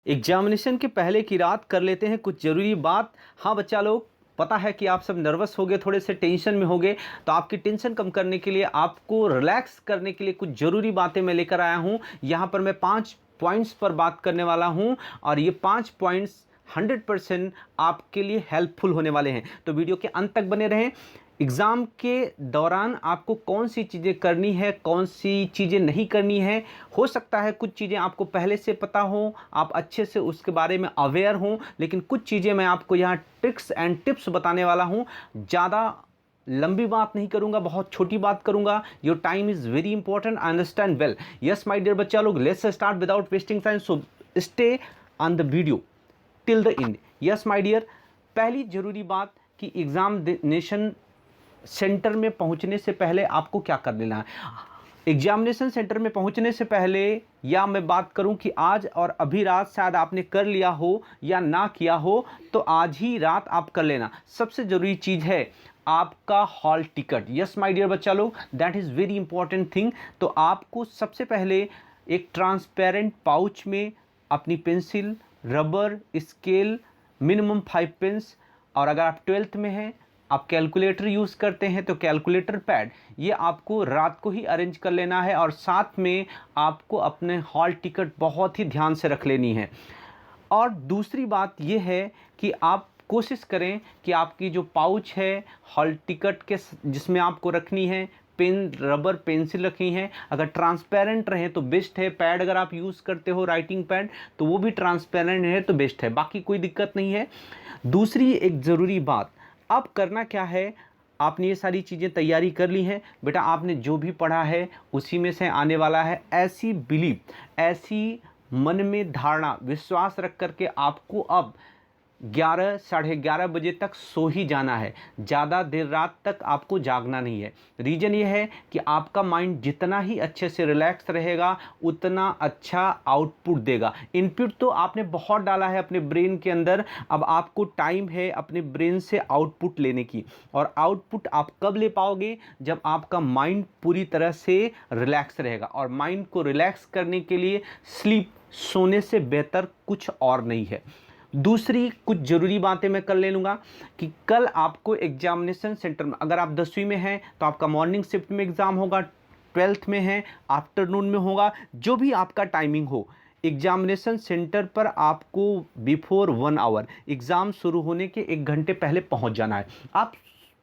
Examination के पहले की रात कर लेते हैं कुछ ज़रूरी बात। हाँ बच्चा लोग, पता है कि आप सब नर्वस हो गए, थोड़े से टेंशन में हो गए, तो आपकी टेंशन कम करने के लिए, आपको रिलैक्स करने के लिए कुछ ज़रूरी बातें मैं लेकर आया हूँ। यहाँ पर मैं 5 पॉइंट्स पर बात करने वाला हूँ और ये 5 पॉइंट्स 100% आपके लिए हेल्पफुल होने वाले हैं। तो वीडियो के अंत तक बने रहें। एग्ज़ाम के दौरान आपको कौन सी चीज़ें करनी है, कौन सी चीज़ें नहीं करनी है। हो सकता है कुछ चीज़ें आपको पहले से पता हो, आप अच्छे से उसके बारे में अवेयर हों, लेकिन कुछ चीज़ें मैं आपको यहाँ ट्रिक्स एंड टिप्स बताने वाला हूँ। ज़्यादा लंबी बात नहीं करूंगा, बहुत छोटी बात करूंगा। Your time is very important, I understand well. Yes my dear बच्चा लोग, let's start without wasting time, so stay on the video till the end. Yes my dear, पहली ज़रूरी बात कि एग्जामिनेशन सेंटर में पहुंचने से पहले आपको क्या कर लेना है। एग्जामिनेशन सेंटर में पहुंचने से पहले, या मैं बात करूं कि आज और अभी रात शायद आपने कर लिया हो या ना किया हो, तो आज ही रात आप कर लेना। सबसे ज़रूरी चीज़ है आपका hall ticket. Yes my dear बच्चा लोग, that is very important thing. तो आपको सबसे पहले एक ट्रांसपेरेंट पाउच में अपनी pencil, rubber, scale, minimum 5 pens, और अगर आप 12th में हैं, आप कैलकुलेटर यूज़ करते हैं तो कैलकुलेटर पैड, ये आपको रात को ही अरेंज कर लेना है। और साथ में आपको अपने हॉल टिकट बहुत ही ध्यान से रख लेनी है। और दूसरी बात ये है कि आप कोशिश करें कि आपकी जो पाउच है हॉल टिकट के, जिसमें आपको रखनी है पेन, रबर, पेंसिल रखी हैं, अगर ट्रांसपेरेंट रहे तो बेस्ट है। पैड अगर आप यूज़ करते हो राइटिंग पैड, तो वो भी ट्रांसपेरेंट है तो बेस्ट है, बाकी कोई दिक्कत नहीं है। दूसरी एक ज़रूरी बात, अब करना क्या है, आपने ये सारी चीज़ें तैयारी कर ली हैं बेटा, आपने जो भी पढ़ा है उसी में से आने वाला है। ऐसी बिलीव, ऐसी मन में धारणा, विश्वास रख करके आपको अब 11 साढ़े 11 बजे तक सो ही जाना है। ज़्यादा देर रात तक आपको जागना नहीं है। रीज़न ये है कि आपका माइंड जितना ही अच्छे से रिलैक्स रहेगा उतना अच्छा आउटपुट देगा। इनपुट तो आपने बहुत डाला है अपने ब्रेन के अंदर, अब आपको टाइम है अपने ब्रेन से आउटपुट लेने की। और आउटपुट आप कब ले पाओगे, जब आपका माइंड पूरी तरह से रिलैक्स रहेगा। और माइंड को रिलैक्स करने के लिए स्लीप, सोने से बेहतर कुछ और नहीं है। दूसरी कुछ ज़रूरी बातें मैं कर ले लूँगा कि कल आपको एग्जामिनेशन सेंटर में, अगर आप 10वीं में हैं तो आपका मॉर्निंग शिफ्ट में एग्ज़ाम होगा, 12th में हैं आफ्टरनून में होगा, जो भी आपका टाइमिंग हो। एग्जामिनेशन सेंटर पर आपको बिफोर 1 आवर, एग्ज़ाम शुरू होने के 1 घंटे पहले पहुंच जाना है। आप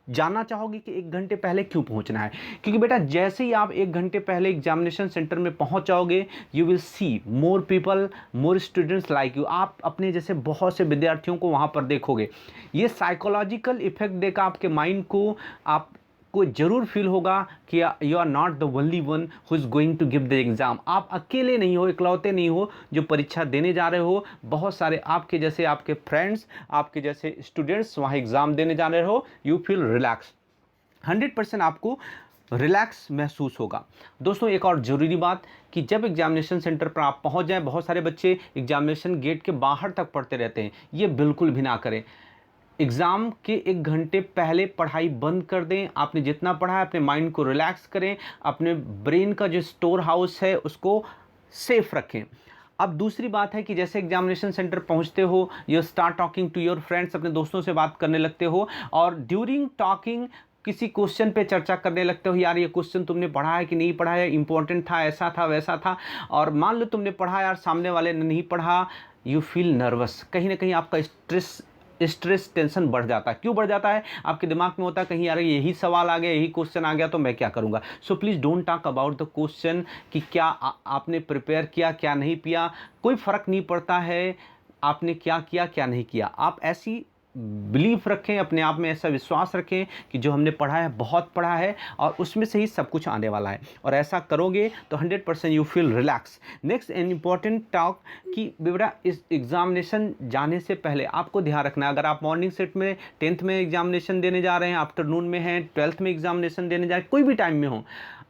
जानना चाहोगे कि 1 घंटे पहले क्यों पहुंचना है? क्योंकि बेटा जैसे ही आप 1 घंटे पहले एग्जामिनेशन सेंटर में पहुंच जाओगे, you will see more people, more students like you. आप अपने जैसे बहुत से विद्यार्थियों को वहां पर देखोगे। ये साइकोलॉजिकल इफेक्ट देगा आपके माइंड को। आपको जरूर फील होगा कि you are not the only one who is going to give the exam. आप अकेले नहीं हो, इकलौते नहीं हो जो परीक्षा देने जा रहे हो। बहुत सारे आपके जैसे, आपके फ्रेंड्स, आपके जैसे स्टूडेंट्स वहाँ एग्ज़ाम देने जा रहे हो। यू फील रिलैक्स, 100% आपको रिलैक्स महसूस होगा। दोस्तों एक और ज़रूरी बात कि जब एग्जामिनेशन सेंटर पर आप पहुंच जाएं, बहुत सारे बच्चे एग्जामिनेशन गेट के बाहर तक पढ़ते रहते हैं, ये बिल्कुल भी ना करें। एग्ज़ाम के 1 घंटे पहले पढ़ाई बंद कर दें। आपने जितना पढ़ा है अपने माइंड को रिलैक्स करें, अपने ब्रेन का जो स्टोर हाउस है उसको सेफ रखें। अब दूसरी बात है कि जैसे एग्जामिनेशन सेंटर पहुंचते हो, you start talking to your friends, अपने दोस्तों से बात करने लगते हो, और ड्यूरिंग टॉकिंग किसी क्वेश्चन पे चर्चा करने लगते हो। यार ये क्वेश्चन तुमने पढ़ा है कि नहीं पढ़ा है, इंपॉर्टेंट था, ऐसा था वैसा था। और मान लो तुमने पढ़ा यार, सामने वाले ने नहीं पढ़ा, यू फील नर्वस। कहीं ना कहीं आपका स्ट्रेस टेंशन बढ़ जाता है। क्यों बढ़ जाता है? आपके दिमाग में होता है कहीं यार यही सवाल आ गया, यही क्वेश्चन आ गया तो मैं क्या करूंगा। So please don't talk about the question कि क्या आपने प्रिपेयर किया, क्या नहीं किया। कोई फ़र्क नहीं पड़ता है आपने क्या किया, क्या नहीं किया। आप ऐसी बिलीफ रखें, अपने आप में ऐसा विश्वास रखें कि जो हमने पढ़ा है बहुत पढ़ा है और उसमें से ही सब कुछ आने वाला है। और ऐसा करोगे तो 100% you feel relax. Next and important talk कि बेटा इस एग्जामिनेशन जाने से पहले आपको ध्यान रखना है, अगर आप मॉर्निंग शिफ्ट में 10th में एग्जामिनेशन देने जा रहे हैं, आफ्टरनून में हैं, 12th में एग्जामिनेशन देने जा रहे हैं, कोई भी टाइम में हो,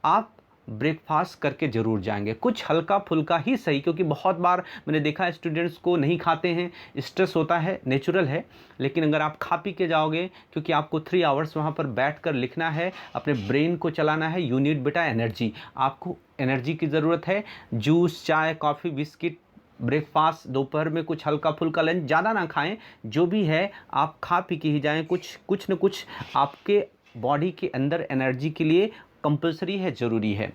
आप ब्रेकफास्ट करके ज़रूर जाएंगे। कुछ हल्का फुल्का ही सही, क्योंकि बहुत बार मैंने देखा है स्टूडेंट्स को नहीं खाते हैं, स्ट्रेस होता है, नेचुरल है। लेकिन अगर आप खा पी के जाओगे, क्योंकि आपको 3 आवर्स वहाँ पर बैठकर लिखना है, अपने ब्रेन को चलाना है, यूनिट बेटा एनर्जी, आपको एनर्जी की ज़रूरत है। जूस, चाय, कॉफ़ी, बिस्किट ब्रेकफास्ट, दोपहर में कुछ हल्का फुल्का लंच, ज़्यादा ना खाएं, जो भी है आप खा पी के ही जाएं। कुछ न कुछ आपके बॉडी के अंदर एनर्जी के लिए कंपल्सरी है, ज़रूरी है।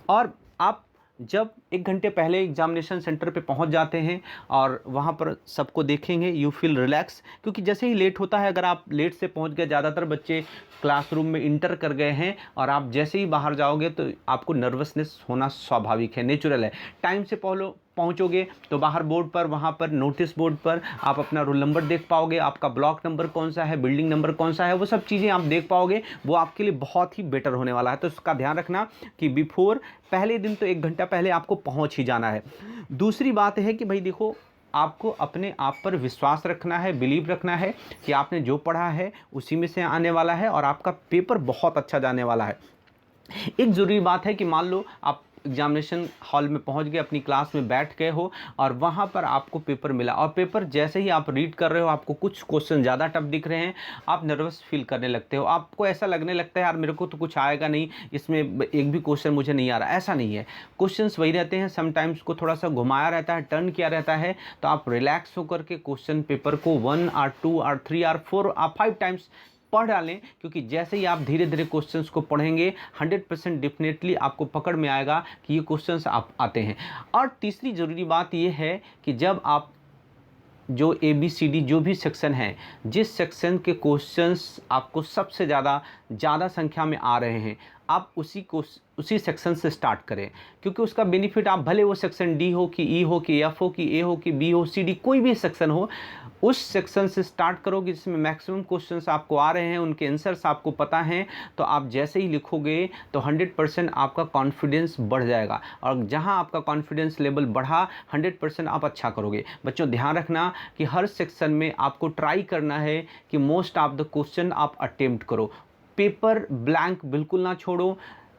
और आप जब 1 घंटे पहले एग्जामिनेशन सेंटर पे पहुंच जाते हैं और वहां पर सबको देखेंगे, यू फील रिलैक्स, क्योंकि जैसे ही लेट होता है, अगर आप लेट से पहुंच गए, ज़्यादातर बच्चे क्लासरूम में इंटर कर गए हैं और आप जैसे ही बाहर जाओगे तो आपको नर्वसनेस होना स्वाभाविक है, नेचुरल है। टाइम से पहुंचोगे तो बाहर बोर्ड पर, वहाँ पर नोटिस बोर्ड पर आप अपना रोल नंबर देख पाओगे, आपका ब्लॉक नंबर कौन सा है, बिल्डिंग नंबर कौन सा है, वो सब चीज़ें आप देख पाओगे। वो आपके लिए बहुत ही बेटर होने वाला है। तो इसका ध्यान रखना कि बिफोर, पहले दिन तो 1 घंटा पहले आपको पहुँच ही जाना है। दूसरी बात है कि भाई देखो, आपको अपने आप पर विश्वास रखना है, बिलीव रखना है कि आपने जो पढ़ा है उसी में से आने वाला है और आपका पेपर बहुत अच्छा जाने वाला है। एक ज़रूरी बात है कि मान लो आप एग्जामिनेशन हॉल में पहुंच गए, अपनी क्लास में बैठ गए हो और वहां पर आपको पेपर मिला, और पेपर जैसे ही आप रीड कर रहे हो, आपको कुछ क्वेश्चन ज़्यादा टफ दिख रहे हैं, आप नर्वस फील करने लगते हो, आपको ऐसा लगने लगता है यार मेरे को तो कुछ आएगा नहीं, इसमें एक भी क्वेश्चन मुझे नहीं आ रहा। ऐसा नहीं है, क्वेश्चंस वही रहते हैं, समटाइम्स को थोड़ा सा घुमाया रहता है, टर्न किया रहता है। तो आप रिलैक्स होकर के क्वेश्चन पेपर को 1 और 2 और 3 और 4 और 5 टाइम्स पढ़ डालें, क्योंकि जैसे ही आप धीरे धीरे क्वेश्चंस को पढ़ेंगे 100% डेफिनेटली आपको पकड़ में आएगा कि ये क्वेश्चंस आप आते हैं। और तीसरी ज़रूरी बात ये है कि जब आप जो ABCD जो भी सेक्शन है, जिस सेक्शन के क्वेश्चंस आपको सबसे ज़्यादा संख्या में आ रहे हैं, आप उसी सेक्शन से स्टार्ट करें, क्योंकि उसका बेनिफिट, आप भले वो सेक्शन D हो कि E हो कि F हो कि A हो कि B हो, CD, कोई भी सेक्शन हो, उस सेक्शन से स्टार्ट करोगे जिसमें मैक्सिमम क्वेश्चंस आपको आ रहे हैं, उनके आंसर्स आपको पता हैं। तो आप जैसे ही लिखोगे तो 100% आपका कॉन्फिडेंस बढ़ जाएगा, और जहां आपका कॉन्फिडेंस लेवल बढ़ा, 100% आप अच्छा करोगे। बच्चों ध्यान रखना कि हर सेक्शन में आपको ट्राई करना है कि मोस्ट ऑफ द क्वेश्चन आप अटेम्प्ट करो, पेपर ब्लैंक बिल्कुल ना छोड़ो,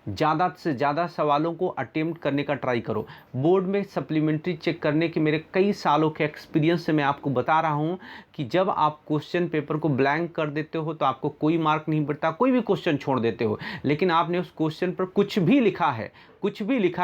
ज़्यादा से ज़्यादा सवालों को अटेम्प्ट करने का ट्राई करो। बोर्ड में सप्लीमेंट्री चेक करने के मेरे कई सालों के एक्सपीरियंस से मैं आपको बता रहा हूँ कि जब आप क्वेश्चन पेपर को ब्लैंक कर देते हो तो आपको कोई मार्क नहीं बढ़ता, कोई भी क्वेश्चन छोड़ देते हो, लेकिन आपने उस क्वेश्चन पर कुछ भी लिखा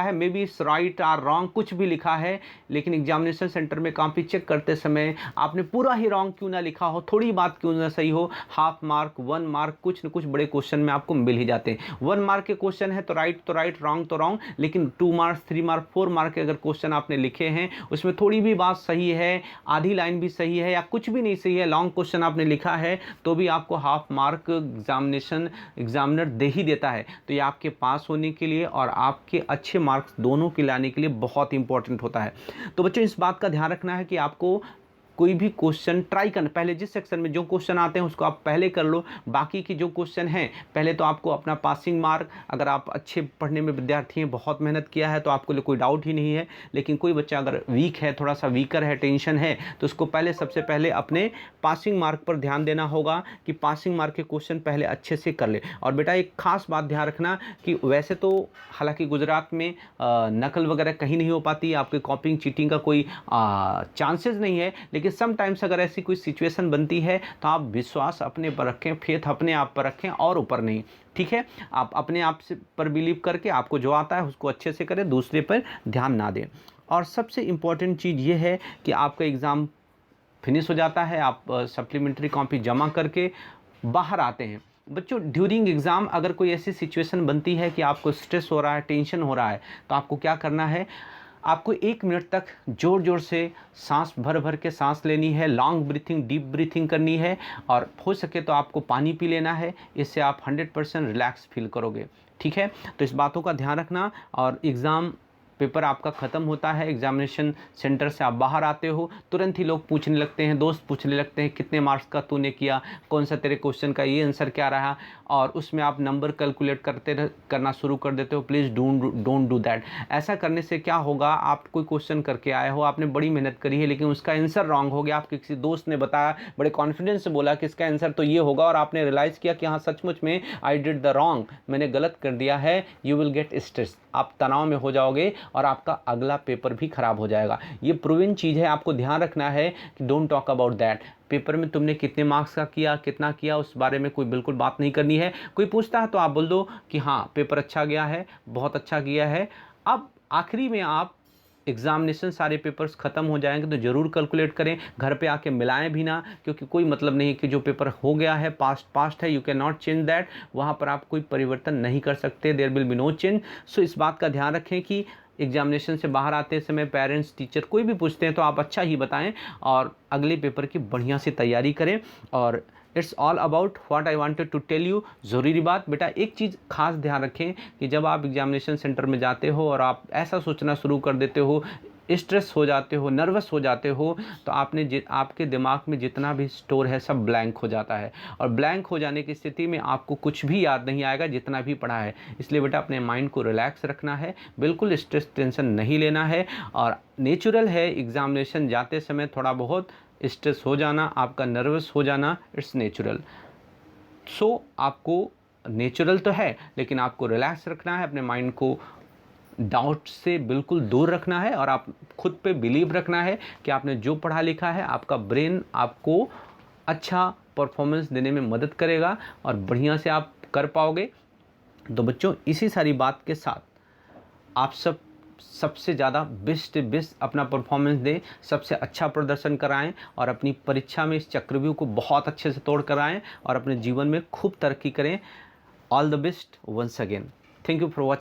है, मे बी इट्स राइट और रॉन्ग, कुछ भी लिखा है, लेकिन एग्जामिनेशन सेंटर में कॉपी चेक करते समय आपने पूरा ही रॉन्ग क्यों ना लिखा हो, थोड़ी बात क्यों ना सही हो, हाफ मार्क, 1 मार्क, कुछ न कुछ बड़े क्वेश्चन में आपको मिल ही जाते हैं। 1 मार्क के क्वेश्चन है तो राइट, रॉन्ग तो रॉन्ग, लेकिन 2 मार्क्स, 3 मार्क, 4 मार्क के अगर क्वेश्चन आपने लिखे हैं, उसमें थोड़ी भी बात सही है, आधी लाइन भी सही है या कुछ भी नहीं सही है, लॉन्ग क्वेश्चन आपने लिखा है, तो भी आपको हाफ मार्क एग्जामिनर दे ही देता है। तो ये आपके पास होने के लिए और आपके अच्छे मार्क्स दोनों के लाने के लिए बहुत इंपॉर्टेंट होता है। तो बच्चों इस बात का ध्यान रखना है कि आपको कोई भी क्वेश्चन ट्राई करना, पहले जिस सेक्शन में जो क्वेश्चन आते हैं उसको आप पहले कर लो, बाकी की जो क्वेश्चन हैं पहले तो आपको अपना पासिंग मार्क, अगर आप अच्छे पढ़ने में विद्यार्थी हैं, बहुत मेहनत किया है तो आपको लिए कोई डाउट ही नहीं है, लेकिन कोई बच्चा अगर वीक है, थोड़ा सा वीकर है, टेंशन है, तो उसको सबसे पहले अपने पासिंग मार्क पर ध्यान देना होगा कि पासिंग मार्क के क्वेश्चन पहले अच्छे से कर ले। और बेटा एक खास बात ध्यान रखना कि वैसे तो हालांकि गुजरात में नकल वगैरह कहीं नहीं हो पाती, आपके कॉपिंग चीटिंग का कोई चांसेस नहीं है, लेकिन समटाइम्स अगर ऐसी कोई सिचुएशन बनती है तो आप विश्वास अपने पर रखें, फेथ अपने आप पर रखें और ऊपर नहीं, ठीक है। आप अपने आप से पर बिलीव करके आपको जो आता है उसको अच्छे से करें, दूसरे पर ध्यान ना दें। और सबसे इम्पॉर्टेंट चीज़ ये है कि आपका एग्ज़ाम फिनिश हो जाता है, आप सप्लीमेंट्री कॉपी जमा करके बाहर आते हैं। बच्चों ड्यूरिंग एग्ज़ाम अगर कोई ऐसी सिचुएशन बनती है कि आपको स्ट्रेस हो रहा है, टेंशन हो रहा है, तो आपको क्या करना है, आपको 1 मिनट तक ज़ोर ज़ोर से सांस भर के सांस लेनी है, लॉन्ग ब्रीथिंग, डीप ब्रीथिंग करनी है, और हो सके तो आपको पानी पी लेना है। इससे आप 100% रिलैक्स फील करोगे, ठीक है। तो इस बातों का ध्यान रखना। और एग्ज़ाम पेपर आपका ख़त्म होता है, एग्जामिनेशन सेंटर से आप बाहर आते हो, तुरंत ही लोग पूछने लगते हैं, दोस्त पूछने लगते हैं कितने मार्क्स का तूने किया, कौन सा तेरे क्वेश्चन का ये आंसर क्या रहा, और उसमें आप नंबर कैलकुलेट करना शुरू कर देते हो। Please don't do that. ऐसा करने से क्या होगा, आप कोई क्वेश्चन करके आए हो, आपने बड़ी मेहनत करी है, लेकिन उसका आंसर रॉन्ग हो गया, आपके किसी दोस्त ने बताया, बड़े कॉन्फिडेंस से बोला कि इसका आंसर तो ये होगा, और आपने रियलाइज़ किया कि हाँ सचमुच में आई डिड द रॉन्ग, मैंने गलत कर दिया है, यू विल गेट स्ट्रेस, आप तनाव में हो जाओगे और आपका अगला पेपर भी खराब हो जाएगा। ये प्रूवन चीज़ है, आपको ध्यान रखना है कि don't talk about that. Paper में तुमने कितने मार्क्स का किया, कितना किया, उस बारे में कोई बिल्कुल बात नहीं करनी है। कोई पूछता है तो आप बोल दो कि हाँ पेपर अच्छा गया है, बहुत अच्छा किया है। अब आखिरी में आप एग्ज़ामिनेशन सारे पेपर्स ख़त्म हो जाएंगे तो ज़रूर कैलकुलेट करें, घर पे आके मिलाएं भी ना, क्योंकि कोई मतलब नहीं कि जो पेपर हो गया है पास्ट है, you can not change that, वहाँ पर आप कोई परिवर्तन नहीं कर सकते, there will be no change. So इस बात का ध्यान रखें कि एग्जामिनेशन से बाहर आते समय पेरेंट्स टीचर कोई भी पूछते हैं तो आप अच्छा ही बताएं और अगले पेपर की बढ़िया से तैयारी करें। और it's all about what I wanted to tell you. ज़रूरी बात बेटा, एक चीज़ खास ध्यान रखें कि जब आप एग्जामिनेशन सेंटर में जाते हो और आप ऐसा सोचना शुरू कर देते हो, स्ट्रेस हो जाते हो, नर्वस हो जाते हो, तो आपके दिमाग में जितना भी स्टोर है सब ब्लैंक हो जाता है, और ब्लैंक हो जाने की स्थिति में आपको कुछ भी याद नहीं आएगा जितना भी पढ़ा है। इसलिए बेटा अपने माइंड को रिलैक्स रखना है, बिल्कुल स्ट्रेस टेंशन नहीं लेना है, और नेचुरल है एग्जामिनेशन जाते समय थोड़ा बहुत स्ट्रेस हो जाना, आपका नर्वस हो जाना, इट्स नेचुरल। सो आपको नेचुरल तो है, लेकिन आपको रिलैक्स रखना है, अपने माइंड को डाउट से बिल्कुल दूर रखना है, और आप खुद पे बिलीव रखना है कि आपने जो पढ़ा लिखा है आपका ब्रेन आपको अच्छा परफॉर्मेंस देने में मदद करेगा और बढ़िया से आप कर पाओगे। तो बच्चों, इसी सारी बात के साथ आप सबसे ज़्यादा बेस्ट अपना परफॉर्मेंस दें, सबसे अच्छा प्रदर्शन कराएं और अपनी परीक्षा में इस चक्रव्यूह को बहुत अच्छे से तोड़ कर आएँ और अपने जीवन में खूब तरक्की करें। All the best once again. Thank you for watching.